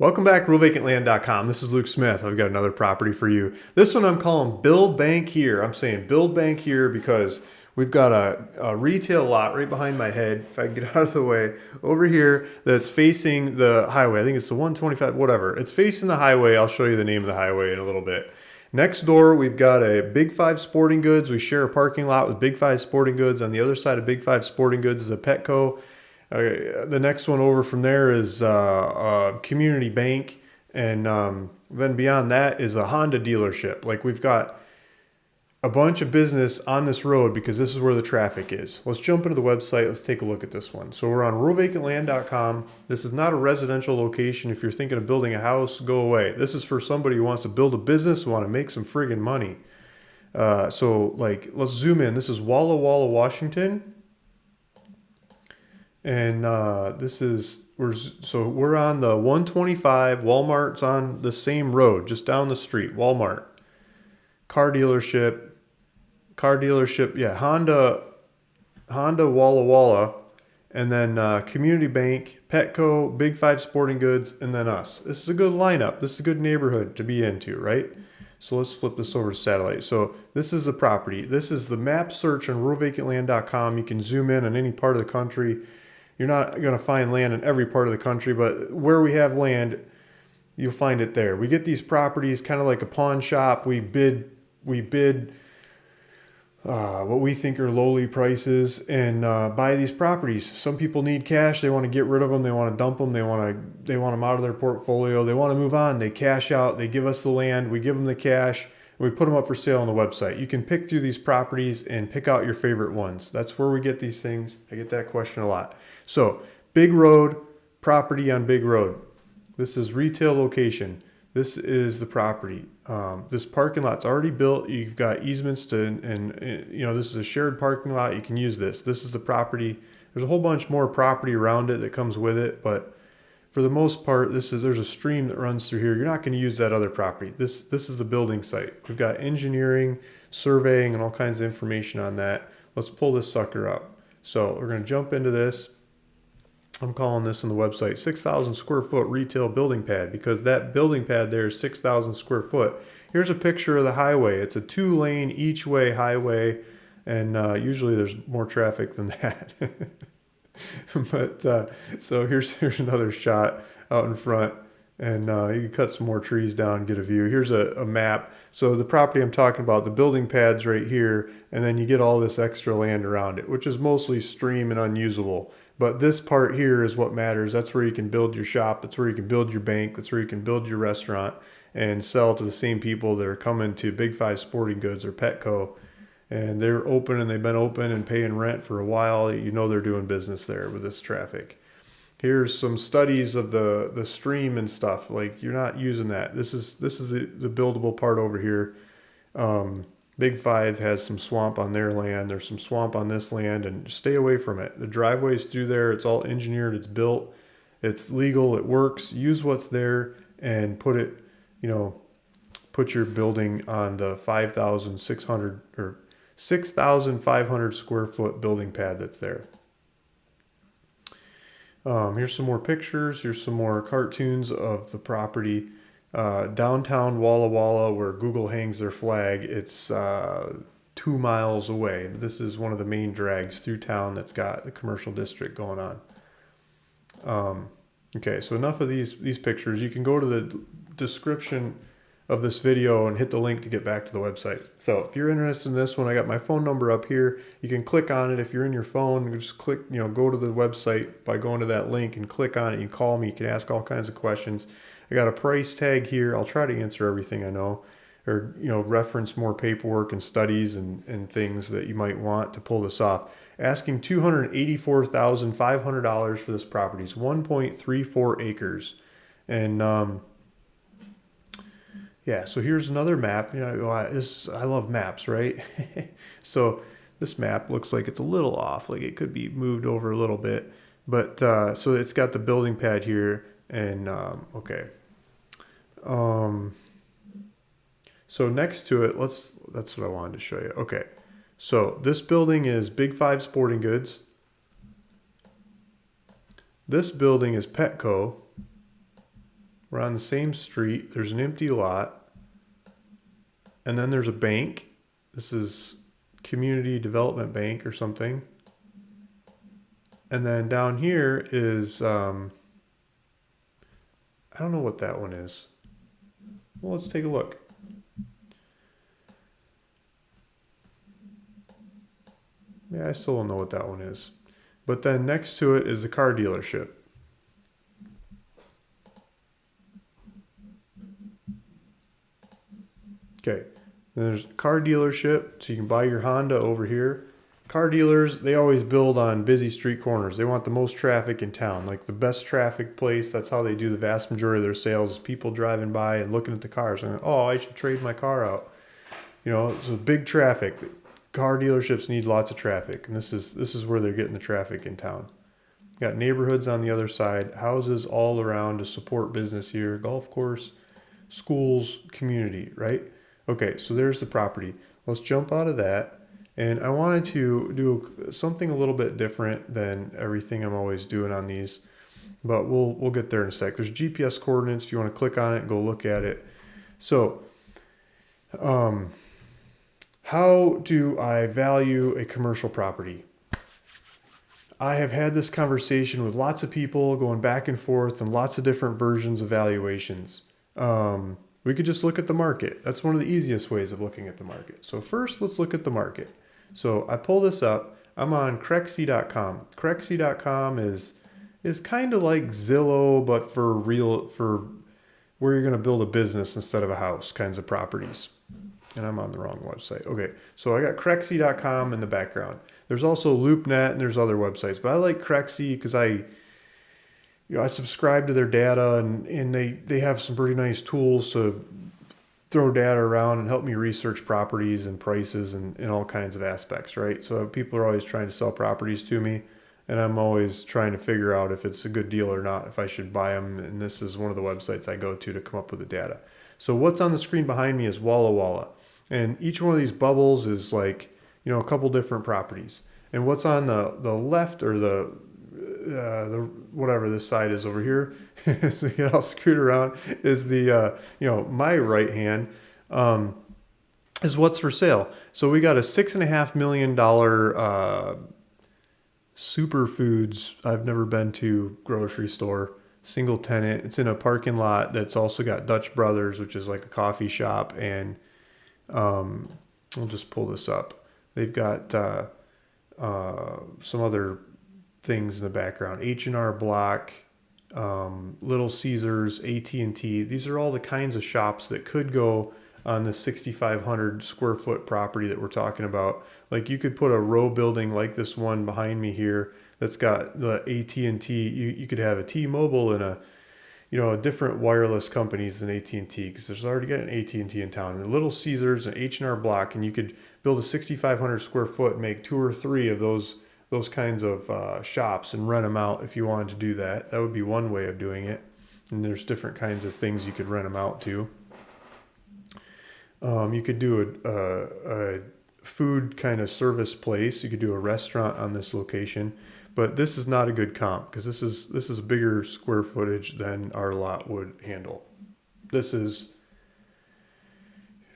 Welcome back to RealVacantLand.com. This is Luke Smith. I've got another property for you. This one I'm calling Build Bank Here. I'm saying Build Bank Here because we've got a retail lot right behind my head, if I can get out of the way, over here that's facing the highway. I think it's the 125, whatever. It's facing the highway. I'll show you the name of the highway in a little bit. Next door, we've got a Big Five Sporting Goods. We share a parking lot with Big Five Sporting Goods. On the other side of Big Five Sporting Goods is a Petco. The next one over from there is a community bank, and then beyond that is a Honda dealership. Like, we've got a bunch of business on this road because this is where the traffic is. Let's jump into the website. Let's take a look at this one. So we're on RealVacantLand.com. This is not a residential location. If you're thinking of building a house, go away. This is for somebody who wants to build a business, who want to make some friggin' money. So let's zoom in. This is Walla Walla, Washington. And we're on the 125. Walmart's on the same road, just down the street. Walmart, car dealership. Yeah, Honda, Walla Walla, and then community bank, Petco, Big Five Sporting Goods, and then us. This is a good lineup. This is a good neighborhood to be into, right? So let's flip this over to satellite. So this is the property. This is the map search on RealVacantLand.com. You can zoom in on any part of the country. You're not going to find land in every part of the country, but where we have land, you'll find it there. We get these properties kind of like a pawn shop. We bid what we think are lowly prices and buy these properties. Some people need cash. They want to get rid of them. They want to dump them. They want them out of their portfolio. They want to move on. They cash out. They give us the land. We give them the cash. We put them up for sale on the website. You can pick through these properties and pick out your favorite ones. That's where we get these things. I get that question a lot. So, big road, property on big road. This is retail location. This is the property. This parking lot's already built. You've got easements and this is a shared parking lot. You can use this. This is the property. There's a whole bunch more property around it that comes with it, but for the most part, there's a stream that runs through here. You're not going to use that other property. This is the building site. We've got engineering, surveying, and all kinds of information on that. Let's pull this sucker up. So we're going to jump into this. I'm calling this on the website 6,000 square foot retail building pad because that building pad there is 6,000 square foot. Here's a picture of the highway. It's a 2-lane each way highway, and usually there's more traffic than that. But so here's another shot out in front, and you can cut some more trees down and get a view. Here's a map. So the property I'm talking about, the building pad's right here, and then you get all this extra land around it, which is mostly stream and unusable. But this part here is what matters. That's where you can build your shop. That's where you can build your bank. That's where you can build your restaurant and sell to the same people that are coming to Big Five Sporting Goods or Petco. And they're open and they've been open and paying rent for a while. You know they're doing business there with this traffic. Here's some studies of the stream and stuff. Like, you're not using that. This is the buildable part over here. Big Five has some swamp on their land. There's some swamp on this land, and stay away from it. The driveway's through there. It's all engineered. It's built. It's legal. It works. Use what's there and put your building on the 5,600 or 6,500 square foot building pad that's there. Here's some more pictures. Here's some more cartoons of the property. Downtown Walla Walla, where Google hangs their flag, it's 2 miles away. This is one of the main drags through town that's got the commercial district going on. Okay, so enough of these pictures. You can go to the description of this video and hit the link to get back to the website. So if you're interested in this one, I got my phone number up here. You can click on it. If you're in your phone, just click, go to the website by going to that link and click on it. You can call me. You can ask all kinds of questions. I got a price tag here. I'll try to answer everything I know, or reference more paperwork and studies and things that you might want to pull this off. Asking $284,500 for this property. It's 1.34 acres. And yeah, so here's another map. I love maps, right? So this map looks like it's a little off, like it could be moved over a little bit. But so it's got the building pad here, and okay. So next to it, that's what I wanted to show you. Okay, so this building is Big Five Sporting Goods. This building is Petco. We're on the same street. There's an empty lot. And then there's a bank. This is Community Development Bank or something. And then down here is, I don't know what that one is. Well, let's take a look. Yeah, I still don't know what that one is. But then next to it is the car dealership. Okay, then there's a car dealership, so you can buy your Honda over here. Car dealers, they always build on busy street corners. They want the most traffic in town, like the best traffic place. That's how they do the vast majority of their sales, is people driving by and looking at the cars and, oh, I should trade my car out. You know, so big traffic. Car dealerships need lots of traffic, and this is where they're getting the traffic in town. Got neighborhoods on the other side, houses all around to support business here, golf course, schools, community, right? Okay, so there's the property. Let's jump out of that. And I wanted to do something a little bit different than everything I'm always doing on these, but we'll get there in a sec. There's GPS coordinates if you want to click on it and go look at it. So, how do I value a commercial property? I have had this conversation with lots of people going back and forth and lots of different versions of valuations. We could just look at the market. That's one of the easiest ways of looking at the market. So first, let's look at the market. So I pull this up. I'm on Crexy.com. Crexy.com is kind of like Zillow, but for where you're going to build a business instead of a house kinds of properties. And I'm on the wrong website. Okay, so I got Crexy.com in the background. There's also LoopNet and there's other websites, but I like Crexy because I subscribe to their data and they have some pretty nice tools to throw data around and help me research properties and prices and all kinds of aspects, right? So people are always trying to sell properties to me, and I'm always trying to figure out if it's a good deal or not, if I should buy them. And this is one of the websites I go to come up with the data. So what's on the screen behind me is Walla Walla. And each one of these bubbles is like, a couple different properties. And what's on the left, or the whatever this side is over here, so you get all screwed around, is the my right hand is what's for sale. So we got a $6.5 million superfoods, I've never been to, grocery store, single tenant. It's in a parking lot that's also got Dutch Brothers, which is like a coffee shop, and we'll just pull this up. They've got some other things in the background. H&R Block, Little Caesars, AT&T. These are all the kinds of shops that could go on the 6,500 square foot property that we're talking about. Like you could put a row building like this one behind me here that's got the AT&T. You could have a T-Mobile and a different wireless companies than AT&T, because there's already got an AT&T in town, and Little Caesars and H&R Block, and you could build a 6,500 square foot and make 2 or 3 of those kinds of shops and rent them out if you wanted to do that. That would be one way of doing it. And there's different kinds of things you could rent them out to. You could do a food kind of service place. You could do a restaurant on this location. But this is not a good comp, because this is bigger square footage than our lot would handle. This is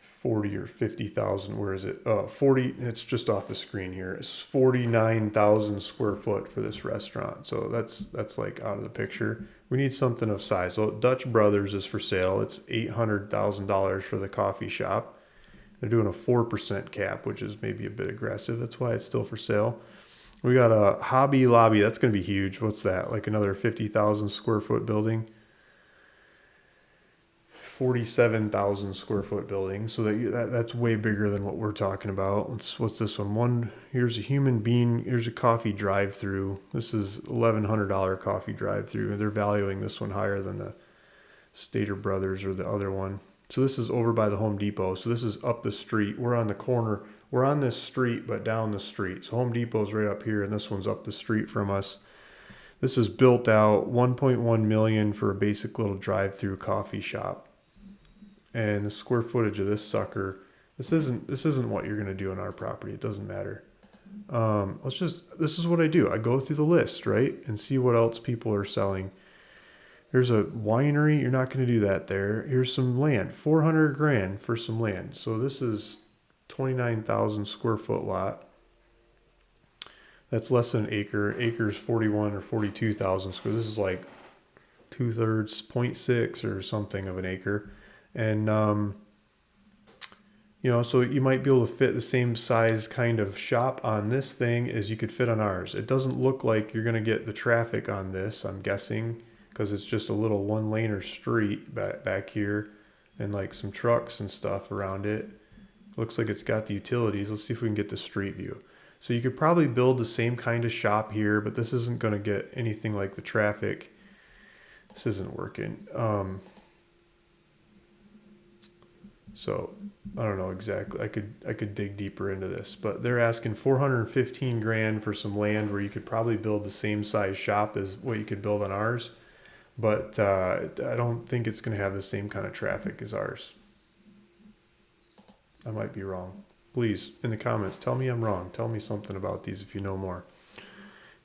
40 or 50,000. Where is it? 40. It's just off the screen here. It's 49,000 square foot for this restaurant. So that's like out of the picture. We need something of size. So Dutch Brothers is for sale. It's $800,000 for the coffee shop. They're doing a 4% cap, which is maybe a bit aggressive. That's why it's still for sale. We got a Hobby Lobby. That's going to be huge. What's that? Like another 50,000 square foot building. 47,000 square foot building. So that's way bigger than what we're talking about. What's this one? Here's a Human Bean. Here's a coffee drive-through. This is $1,100 coffee drive-through. They're valuing this one higher than the Stater Brothers or the other one. So this is over by the Home Depot. So this is up the street. We're on the corner. We're on this street, but down the street. So Home Depot's right up here, and this one's up the street from us. This is built out, $1.1 million for a basic little drive-through coffee shop. And the square footage of this sucker, this isn't what you're going to do on our property. It doesn't matter. This is what I do. I go through the list, right, and see what else people are selling. Here's a winery. You're not going to do that there. Here's some land. 400 grand for some land. So this is 29,000 square foot lot. That's less than an acre. Acre's 41 or 42,000 square. This is like 2/3, 0.6 or something of an acre. And, so you might be able to fit the same size kind of shop on this thing as you could fit on ours. It doesn't look like you're going to get the traffic on this, I'm guessing, because it's just a little one-laner street back here and like some trucks and stuff around it. Looks like it's got the utilities. Let's see if we can get the street view. So you could probably build the same kind of shop here, but this isn't going to get anything like the traffic. This isn't working. So I don't know exactly. I could dig deeper into this, but they're asking 415 grand for some land where you could probably build the same size shop as what you could build on ours. But I don't think it's going to have the same kind of traffic as ours. I might be wrong. Please, in the comments, tell me I'm wrong. Tell me something about these if you know more.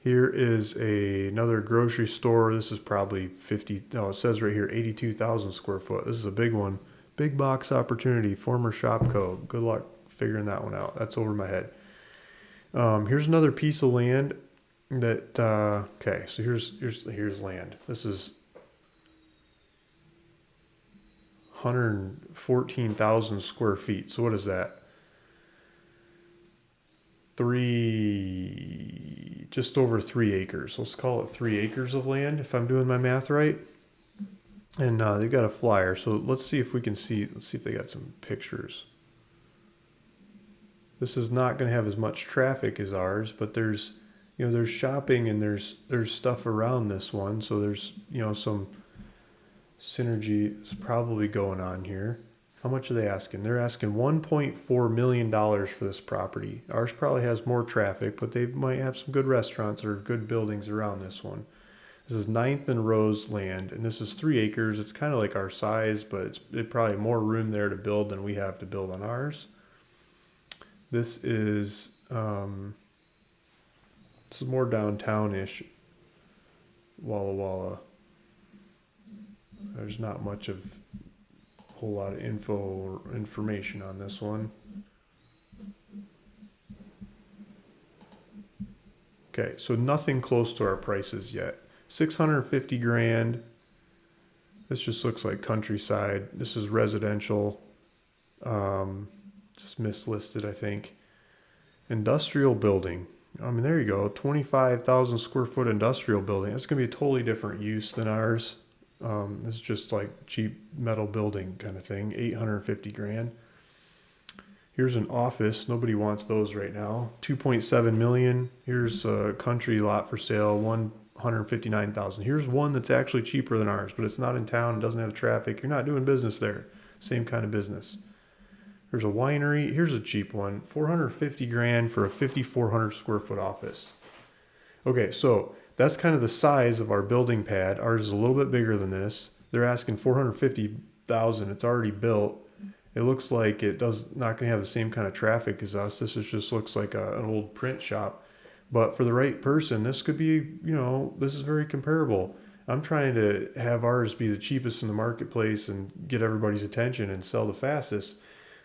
Here is another grocery store. This is probably 50, no, it says right here 82,000 square foot. This is a big one. Big box opportunity, former Shopco. Good luck figuring that one out. That's over my head. Here's another piece of land that, okay, so here's land. This is 114,000 square feet. So what is that? Just over 3 acres. Let's call it 3 acres of land if I'm doing my math right. And they got a flyer. So let's see if we can see. Let's see if they got some pictures. This is not going to have as much traffic as ours, but there's shopping and there's stuff around this one. So there's, some synergy is probably going on here. How much are they asking? They're asking $1.4 million for this property. Ours probably has more traffic, but they might have some good restaurants or good buildings around this one. This is 9th and Rose land, and this is 3 acres. It's kind of like our size, but it's probably more room there to build than we have to build on ours. This is more downtown-ish. Walla Walla. There's not much of a whole lot of information on this one. Okay, so nothing close to our prices yet. 650 grand. This just looks like countryside. This is residential. Just mislisted, I think. Industrial building. I mean, there you go. 25,000 square foot industrial building. That's going to be a totally different use than ours. This is just like cheap metal building kind of thing. 850 grand. Here's an office. Nobody wants those right now. 2.7 million. Here's a country lot for sale. 159,000. Here's one that's actually cheaper than ours, but it's not in town. It doesn't have traffic. You're not doing business there. Same kind of business. There's a winery. Here's a cheap one. 450 grand for a 5,400 square foot office. Okay, so that's kind of the size of our building pad. Ours is a little bit bigger than this. They're asking 450,000. It's already built. It looks like it not going to have the same kind of traffic as us. This just looks like an old print shop. But for the right person, this could be, this is very comparable. I'm trying to have ours be the cheapest in the marketplace and get everybody's attention and sell the fastest.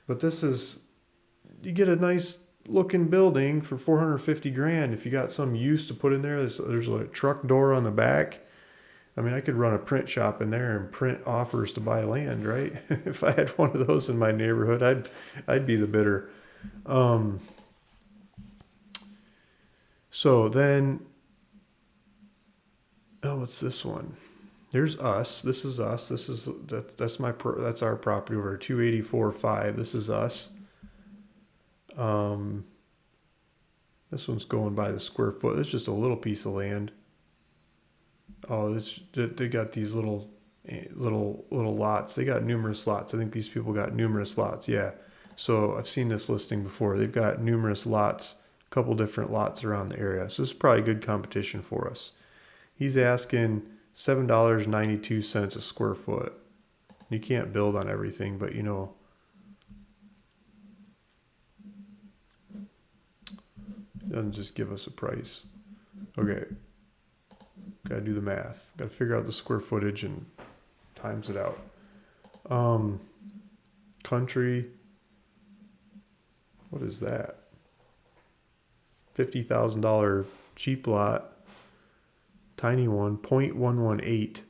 But you get a nice looking building for 450 grand. If you got some use to put in there, there's a truck door on the back. I mean, I could run a print shop in there and print offers to buy land, right? If I had one of those in my neighborhood, I'd be the bidder. So then, what's this one? There's us. This is us. That's our property over 284.5. This is us. This one's going by the square foot. It's just a little piece of land. Oh, they got these little lots. They got numerous lots. I think these people got numerous lots. Yeah. So I've seen this listing before. They've got numerous lots, a couple different lots around the area. So this is probably good competition for us. He's asking $7.92 a square foot. You can't build on everything, but it doesn't just give us a price. Okay. Got to do the math. Got to figure out the square footage and times it out. Country. What is that? $50,000 cheap lot. Tiny one, 0.118.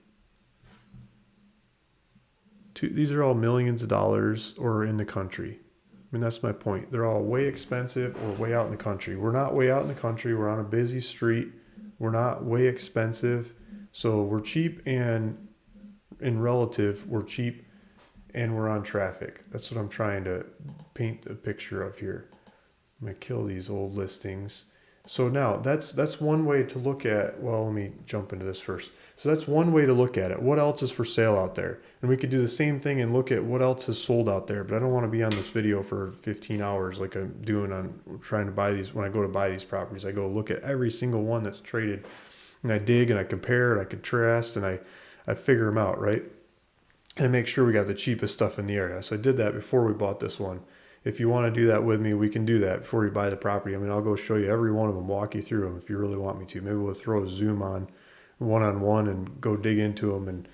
These are all millions of dollars or in the country. I mean, that's my point. They're all way expensive or way out in the country. We're not way out in the country. We're on a busy street. We're not way expensive. So we're cheap, and in relative, we're cheap and we're on traffic. That's what I'm trying to paint a picture of here. I'm going to kill these old listings. So now that's one way to look at, well, let me jump into this first. So that's one way to look at it. What else is for sale out there? And we could do the same thing and look at what else is sold out there, but I don't want to be on this video for 15 hours like I'm doing on trying to buy these. When I go to buy these properties, I go look at every single one that's traded, and I dig and I compare and I contrast and I figure them out, right? And I make sure we got the cheapest stuff in the area. So I did that before we bought this one. If you want to do that with me, we can do that before you buy the property. I mean, I'll go show you every one of them, walk you through them if you really want me to. Maybe we'll throw a Zoom on one-on-one and go dig into them, and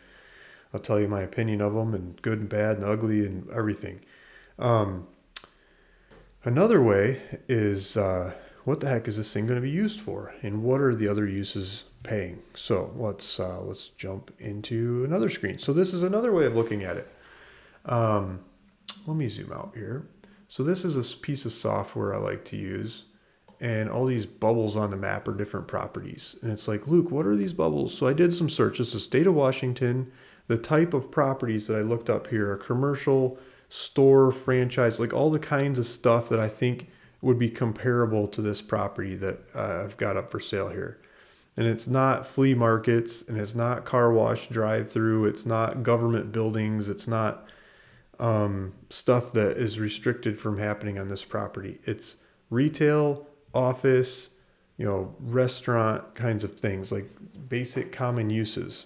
I'll tell you my opinion of them, and good and bad and ugly and everything. Another way is what the heck is this thing going to be used for, and what are the other uses paying? So let's jump into another screen. So this is another way of looking at it. Let me zoom out here. So this is a piece of software I like to use, and all these bubbles on the map are different properties. And it's like, Luke, what are these bubbles? So I did some searches. The state of Washington, the type of properties that I looked up here are commercial, store, franchise, like all the kinds of stuff that I think would be comparable to this property that I've got up for sale here. And it's not flea markets, and it's not car wash drive-through. It's not government buildings. It's not stuff that is restricted from happening on this property. It's retail, office, restaurant kinds of things, like basic common uses.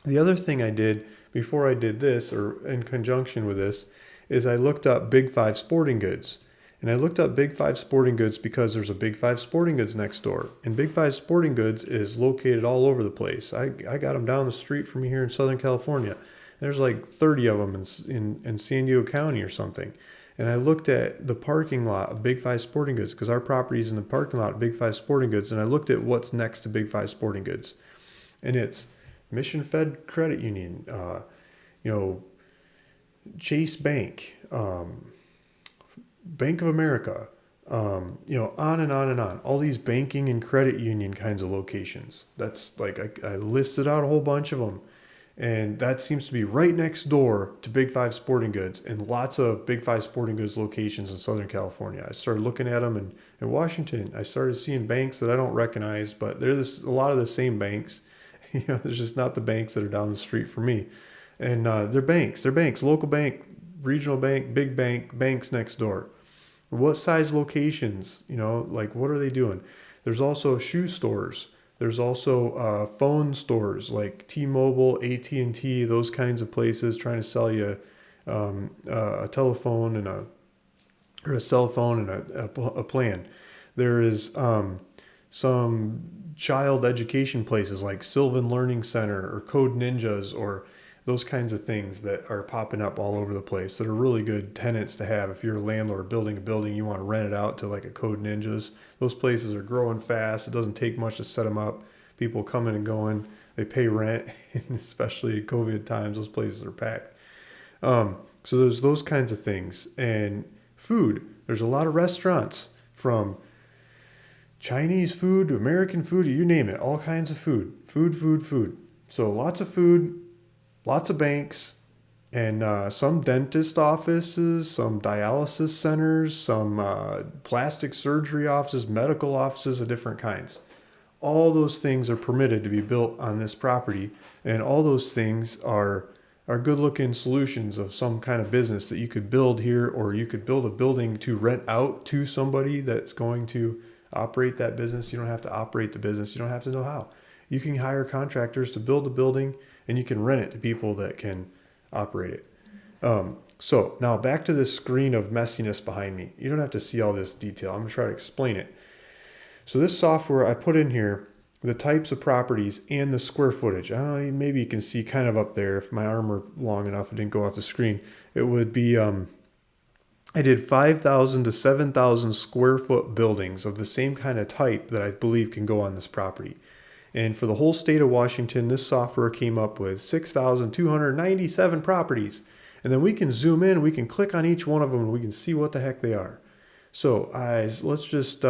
The other thing I did before I did this, or in conjunction with this, is I looked up Big Five Sporting Goods. And I looked up Big Five Sporting Goods because there's a Big Five Sporting Goods next door. And Big Five Sporting Goods is located all over the place. I got them down the street from me here in Southern California. There's like 30 of them in San Diego County or something. And I looked at the parking lot of Big Five Sporting Goods, because our property is in the parking lot of Big Five Sporting Goods. And I looked at what's next to Big Five Sporting Goods. And it's Mission Fed Credit Union, Chase Bank, Bank of America, on and on and on. All these banking and credit union kinds of locations. That's like, I listed out a whole bunch of them. And that seems to be right next door to Big Five Sporting Goods, and lots of Big Five Sporting Goods locations in Southern California. I started looking at them in Washington. I started seeing banks that I don't recognize, but they're a lot of the same banks. There's just not the banks that are down the street from me. And they're banks, local bank, regional bank, big bank, banks next door. What size locations, like what are they doing? There's also shoe stores. There's also phone stores like T-Mobile, AT&T, those kinds of places trying to sell you a telephone and a cell phone and a plan. There is some child education places like Sylvan Learning Center or Code Ninjas, or those kinds of things that are popping up all over the place that are really good tenants to have. If you're a landlord building a building, you want to rent it out to like a Code Ninjas. Those places are growing fast. It doesn't take much to set them up. People coming and going. They pay rent, and especially in COVID times, those places are packed. So there's those kinds of things. And food. There's a lot of restaurants, from Chinese food to American food, you name it. All kinds of food. Food. So lots of food. Lots of banks, and some dentist offices, some dialysis centers, some plastic surgery offices, medical offices of different kinds. All those things are permitted to be built on this property, and all those things are good-looking solutions of some kind of business that you could build here, or you could build a building to rent out to somebody that's going to operate that business. You don't have to operate the business. You don't have to know how. You can hire contractors to build a building, and you can rent it to people that can operate it. So now back to this screen of messiness behind me. You don't have to see all this detail. I'm going to try to explain it. So this software I put in here the types of properties and the square footage. I don't know, maybe you can see kind of up there if my arm were long enough, it didn't go off the screen. It would be I did 5,000 to 7,000 square foot buildings of the same kind of type that I believe can go on this property. And for the whole state of Washington, this software came up with 6,297 properties. And then we can zoom in, we can click on each one of them, and we can see what the heck they are. So let's just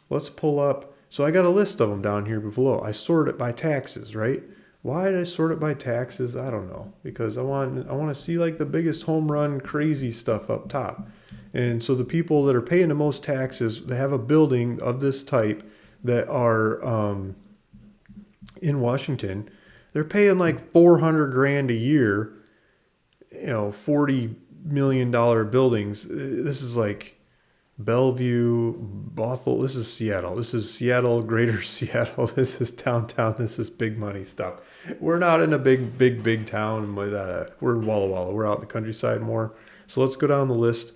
let's pull up. So I got a list of them down here below. I sort it by taxes, right? Why did I sort it by taxes? I don't know, because I want to see like the biggest home run crazy stuff up top. And so the people that are paying the most taxes, they have a building of this type that are in Washington. They're paying like 400 grand a year, $40 million buildings. This is like Bellevue, Bothell. This is Seattle. This is Seattle, Greater Seattle. This is downtown. This is big money stuff. We're not in a big town. We're in Walla Walla. We're out in the countryside more. So let's go down the list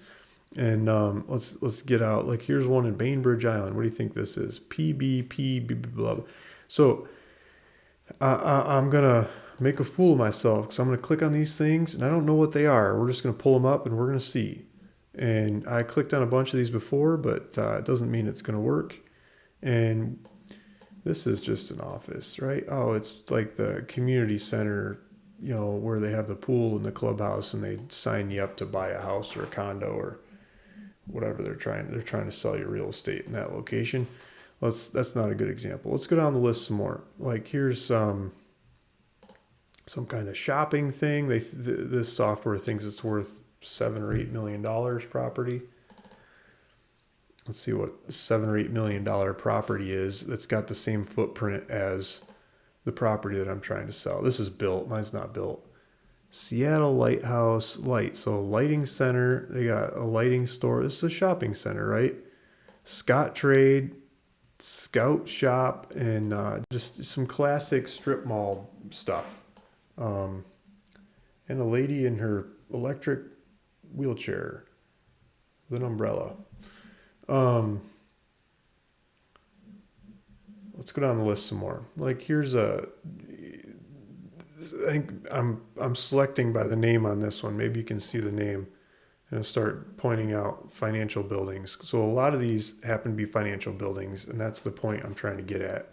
and let's get out. Like here's one in Bainbridge Island. What do you think this is? PBP blah blah. So I'm gonna make a fool of myself because I'm gonna click on these things and I don't know what they are. We're just gonna pull them up and we're gonna see. And I clicked on a bunch of these before, but it doesn't mean it's going to work. And this is just an office, right? Oh, it's like the community center, where they have the pool and the clubhouse and they sign you up to buy a house or a condo or whatever they're trying to sell you real estate in that location. That's not a good example. Let's go down the list some more. Like here's some kind of shopping thing. This software thinks it's worth $7 or $8 million property. Let's see what $7 or $8 property is that's got the same footprint as the property that I'm trying to sell. This is built. Mine's not built. Seattle Lighthouse Light. So lighting center. They got a lighting store. This is a shopping center, right? Scott Trade, Scout Shop, and just some classic strip mall stuff. And a lady in her electric wheelchair with an umbrella. Let's go down the list some more. Like here's I think I'm selecting by the name on this one. Maybe you can see the name and I'll start pointing out financial buildings. So a lot of these happen to be financial buildings, and that's the point I'm trying to get at.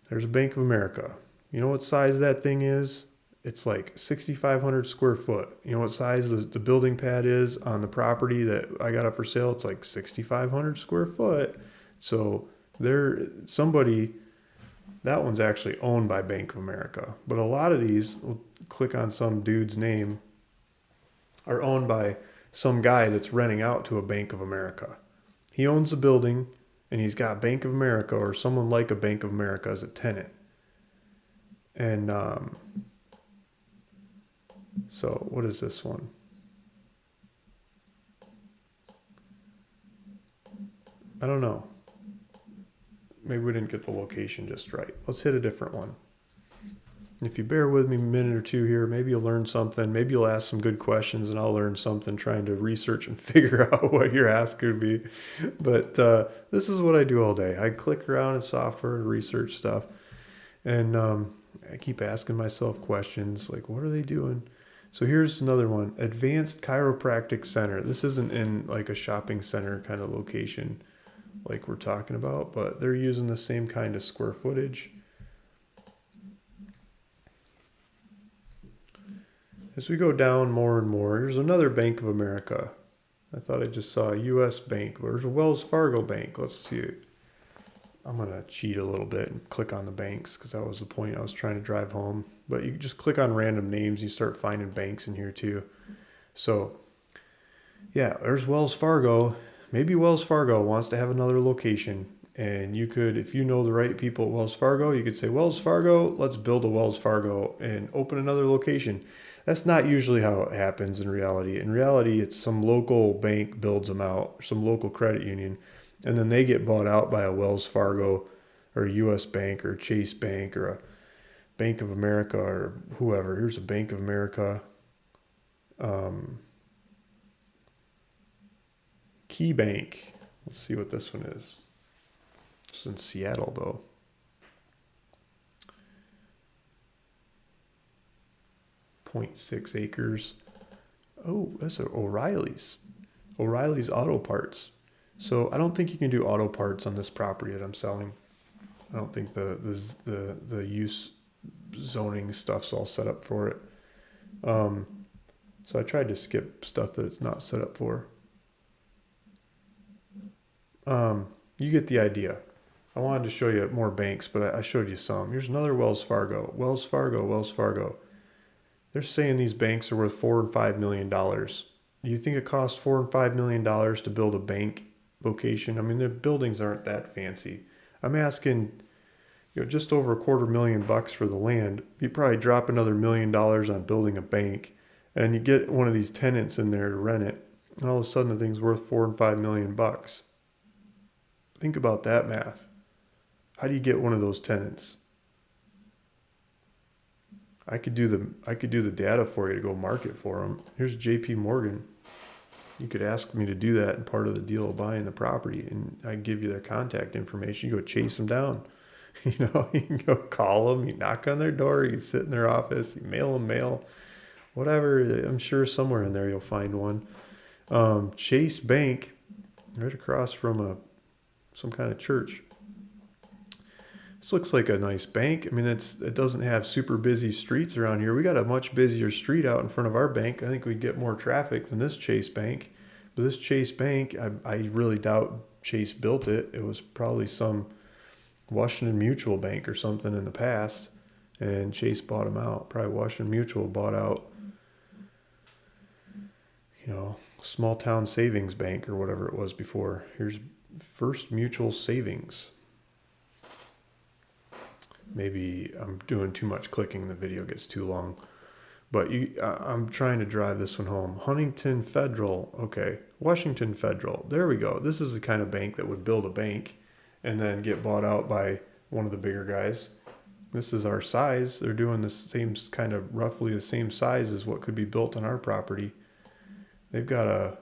There's a Bank of America. You know what size that thing is? It's like 6,500 square foot. You know what size the building pad is on the property that I got up for sale? It's like 6,500 square foot. So that one's actually owned by Bank of America. But a lot of these, we'll click on some dude's name, are owned by some guy that's renting out to a Bank of America. He owns the building and he's got Bank of America or someone like a Bank of America as a tenant. And so what is this one? I don't know. Maybe we didn't get the location just right. Let's hit a different one. If you bear with me a minute or two here, maybe you'll learn something. Maybe you'll ask some good questions and I'll learn something trying to research and figure out what you're asking me. But this is what I do all day. I click around in software and research stuff. And I keep asking myself questions like, what are they doing? So here's another one, Advanced Chiropractic Center. This isn't in like a shopping center kind of location like we're talking about, but they're using the same kind of square footage. As we go down more and more, here's another Bank of America. I thought I just saw a U.S. bank. There's a Wells Fargo bank. Let's see it. I'm going to cheat a little bit and click on the banks because that was the point I was trying to drive home. But you just click on random names. You start finding banks in here too. So yeah, there's Wells Fargo. Maybe Wells Fargo wants to have another location. And you could, if you know the right people at Wells Fargo, you could say, Wells Fargo, let's build a Wells Fargo and open another location. That's not usually how it happens in reality. In reality, it's some local bank builds them out, some local credit union, and then they get bought out by a Wells Fargo or a U.S. Bank or a Chase Bank or a Bank of America or whoever. Here's a Bank of America. Key Bank. Let's see what this one is. It's in Seattle, though. .6 acres. Oh, that's O'Reilly's. O'Reilly's Auto Parts. So I don't think you can do auto parts on this property that I'm selling. I don't think the use zoning stuff's all set up for it. So I tried to skip stuff that it's not set up for. You get the idea. I wanted to show you more banks, but I showed you some. Here's another Wells Fargo. Wells Fargo. They're saying these banks are worth $4 and $5 million. Do you think it costs $4 and $5 million to build a bank location? I mean, the buildings aren't that fancy. I'm asking, just over $250,000 for the land. You probably drop another $1 million on building a bank, and you get one of these tenants in there to rent it, and all of a sudden the thing's worth $4 and $5 million. Think about that math. How do you get one of those tenants? I could do the data for you to go market for them. Here's JP Morgan. You could ask me to do that in part of the deal of buying the property, and I give you their contact information. You go chase them down. You can go call them. You knock on their door. You sit in their office. You mail them mail. Whatever. I'm sure somewhere in there you'll find one. Chase Bank, right across from some kind of church. This looks like a nice bank. I mean, it doesn't have super busy streets around here. We got a much busier street out in front of our bank. I think we'd get more traffic than this Chase Bank. But this Chase Bank, I really doubt Chase built it. It was probably some Washington Mutual Bank or something in the past, and Chase bought them out. Probably Washington Mutual bought out, Small Town Savings Bank or whatever it was before. Here's First Mutual Savings. Maybe I'm doing too much clicking, the video gets too long. But I'm trying to drive this one home. Huntington Federal, okay. Washington Federal, there we go. This is the kind of bank that would build a bank and then get bought out by one of the bigger guys. This is our size. They're doing the same kind of roughly the same size as what could be built on our property. They've got a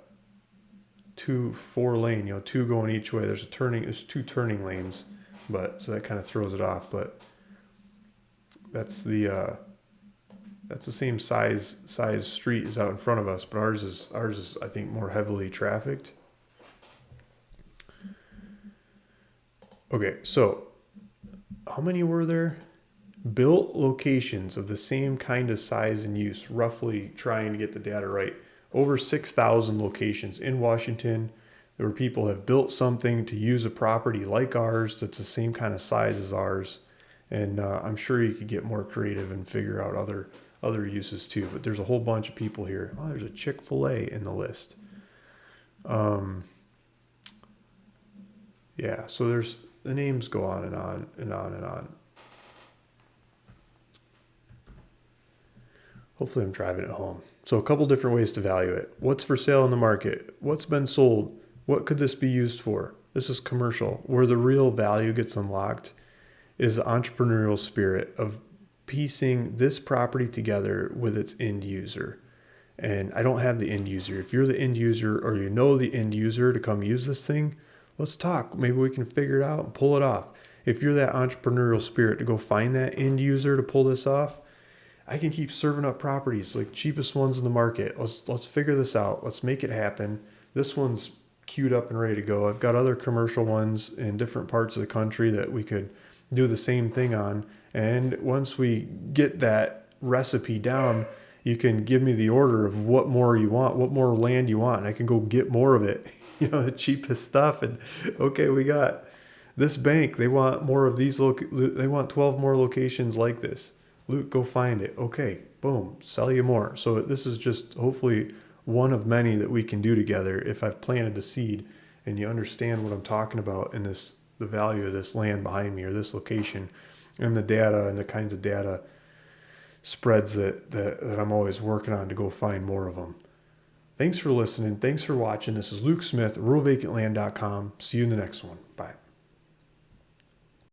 4-lane, 2 going each way. There's 2 turning lanes, so that kind of throws it off. But that's the same size street as out in front of us, but ours is I think more heavily trafficked. Okay, so how many were there? Built locations of the same kind of size and use, roughly trying to get the data right. Over 6,000 locations in Washington where people have built something to use a property like ours that's the same kind of size as ours. And I'm sure you could get more creative and figure out other uses too. But there's a whole bunch of people here. Oh, there's a Chick-fil-A in the list. Yeah, so the names go on and on and on and on. Hopefully I'm driving it home. So a couple different ways to value it. What's for sale in the market? What's been sold? What could this be used for? This is commercial. Where the real value gets unlocked is the entrepreneurial spirit of piecing this property together with its end user. And I don't have the end user. If you're the end user or the end user to come use this thing, let's talk. Maybe we can figure it out and pull it off. If you're that entrepreneurial spirit to go find that end user to pull this off, I can keep serving up properties like cheapest ones in the market. Let's figure this out. Let's make it happen. This one's queued up and ready to go. I've got other commercial ones in different parts of the country that we could do the same thing on. And once we get that recipe down, you can give me the order of what more you want, what more land you want, and I can go get more of it, the cheapest stuff. And okay, we got this bank. They want more of these. They want 12 more locations like this. Luke, go find it. Okay, boom, sell you more. So this is just hopefully one of many that we can do together if I've planted the seed and you understand what I'm talking about in this, the value of this land behind me or this location and the data and the kinds of data spreads that I'm always working on to go find more of them. Thanks for listening. Thanks for watching. This is Luke Smith, ruralvacantland.com. See you in the next one. Bye.